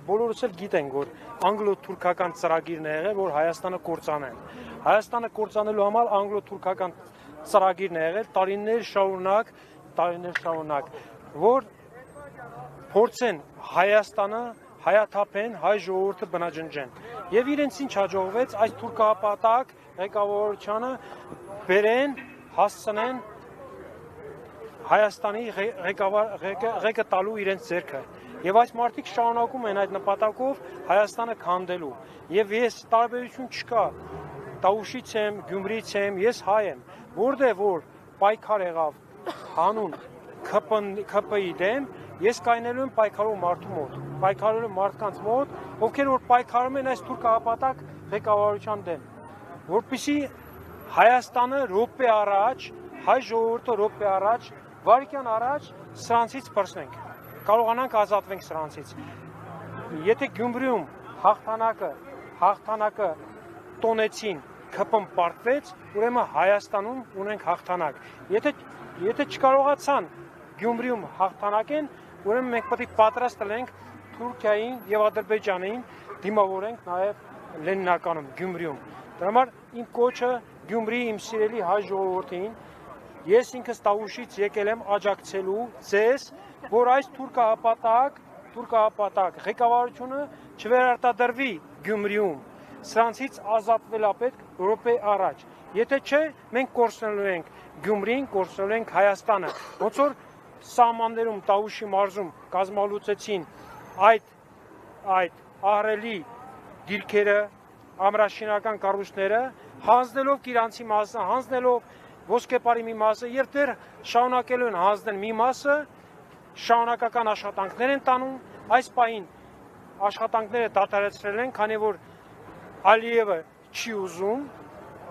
բոլորս էլ գիտենք, որ անգլո-թուրքական ծրագիրն է եղել, որ Հայաստանը կործանեն։ Հայաստանը կործանելու համար անգլո-թուրքական ծրագիրն է եղել տարիներ շարունակ, որ փորձեն Հայաստանը հայաթափեն, հայ ժողովուրդը բնաջնջեն։ Եվ իրենց ինչ հաջողվեց այս թուրքահապատակ ղեկավարությանը բերեն, հասցնեն Հայաստանի ղեկը տալու իրենց ձեռքը։ Եվ այս մարդիկ շարունակում են այդ նպատակով Հայաստանը քանդելու։ Եվ ես տարբերություն չկա, Տավուշից եմ, Գյումրիից եմ, ես հայ եմ, որտեղ որ պայքար եղավ հանուն ՔՊ-ի դեմ, ես կայնելու եմ պայքարող մարդու մոտ, պայքարելու մարդկանց մոտ, ովքեր որ պայքարում են այս թուրքահապատակ ղեկավարության դեմ, որպեսզի Հայաստանը րոպե առաջ, հայ ժողովուրդը րոպե առաջ, վայրկյան առաջ սրանցից փրկենք, կարողանանք ազատվենք սրանցից։ Եթե Գյումրիում հաղթանակը տոնեցին, ՔՊ-ն պարտվեց, ուրեմն Հայաստանում ունենք հաղթանակ։ Եթե չկարողացան Գյումրիում հաղթանակեն, ուրեմն մենք պետք է պատրաստ լինենք Թուրքիային եւ Ադրբեջանին դիմավորենք նաեւ Լենինականում, Գյումրիում։ Դրա համար իմ կոչը Գյումրի իմ սիրելի հայ ժողովրդին, ես ինքս Տավուշից եկել եմ աջակցելու ձեզ, որ այս թուրքահապատակ ղեկավարությունը չվերարտադրվի Գյումրիում, սրանցից ազատվելա պետք րոպե առաջ։ Եթե չէ, մենք կորցնելու ենք Գյումրին, կորցնելու ենք Հայաստանը։ Ոնց որ սահմաններում Տավուշի մարզում կազմալուծեցին այդ ահռելի դիրքերը, ամրաշինական կառույցները, հանձնելով իրանցի մասը, հանձնելով ոսկեպարի մի մասը եւ դեռ շարունակելու են հանձնել մի մասը, շարունակական աշխատանքներ են տանում, այս պահին աշխատանքները դադարեցրել են, քանի որ Ալիևը չի ուզում,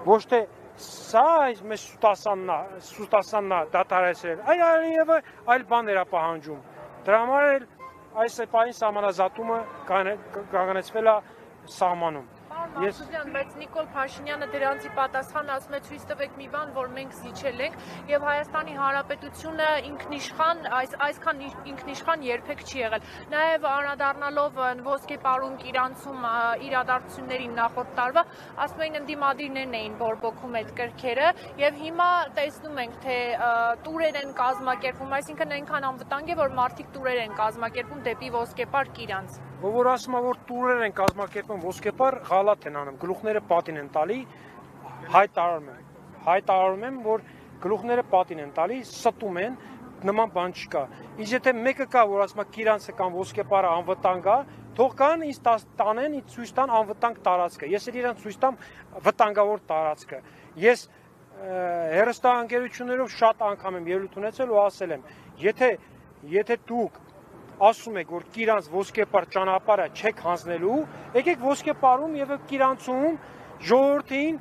ոչ թե սա մեզ սուտասանն է դադարեցրել, այլ Ալիևը այլ բաներ է պահանջում։ Դրա համար էլ այս պահին սահմանազատումը կանգնեցվել է սահմանում։ Մարզուկյան, բայց Նիկոլ Փաշինյանը դրանցի պատասխան ասում է ցույց տվեք մի բան, որ մենք զիջել ենք եւ Հայաստանի Հանրապետությունը այսքան ինքնիշխան երբեք չի եղել։ Նաեւ անդրադառնալով ոսկեպարում Իրանցում իրադարձություններին նախորդ տարվա, ասում էին ընդդիմադիրներն էին բորբոքում այդ կրքերը եւ հիմա տեսնում ենք թե տուրեր են կազմակերպում, այսինքն այնքան անվտանգ է, որ մարդիկ տուրեր են կազմակերպում դեպի ոսկեպար Իրանց։ Որ ասում է, որ տուրեր են կազմակերպում ոսկեպար, գալատ են անում, գլուխները պատին են տալի, հայտարարում եմ, որ գլուխները պատին են տալի, ստում են, նման բան չկա։ Իսկ եթե մեկը կա, որ ասում է Իրանցը կամ ոսկեպարը անվտանգ է, թող կան ինձ տանեն, ինձ ցույց տան անվտանգ տարածքը։ Ես էլ իրան ցույց տամ վտանգավոր տարածքը։ Ես հեռուստաընկերություններով շատ անգամ եմ ելույթ ունեցել ու ասել եմ, եթե դուք ասում եք, որ Իրանց ոսկեպար ճանապարհը չեք հանձնելու, եկեք ոսկեպարում եւ Իրանցում ժողովրդին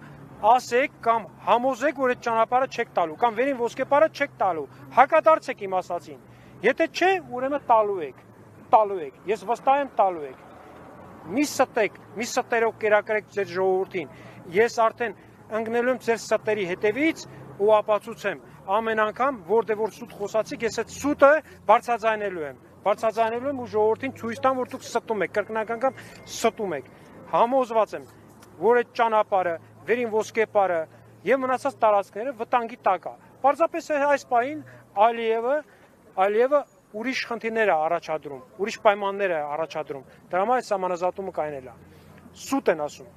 ասեք կամ համոզեք, որ այդ ճանապարհը չեք տալու, կամ վերին ոսկեպարը չեք տալու, հակադարձեք իմ ասածին։ Եթե չէ, ուրեմն տալու եք, ես վստահ եմ տալու եք։ Մի ստերով կերակրեք ձեր ժողովրդին։ Ես արդեն ընկնելու եմ ձեր ստերի հետևից ու ապացուցեմ ամեն անգամ, որտեղ որ սուտ խոսացիք, ես այդ սուտը բարձրաձայնելու եմ ու ժողովրդին ցույց տամ, որ դուք ստում եք, կրկնական անգամ ստում եք։ Համոզված եմ, որ այդ ճանապարհը, վերին ոսկեպարը եւ մնացած տարածքները վտանգի տակ է։ Պարզապես այս պահին Ալիևը ուրիշ խնդիրներ է առաջադրում, ուրիշ պայմաններ է առաջադրում։ Դրա համար այդ սահմանազատումը կայնել է։ Սուտ են ասում։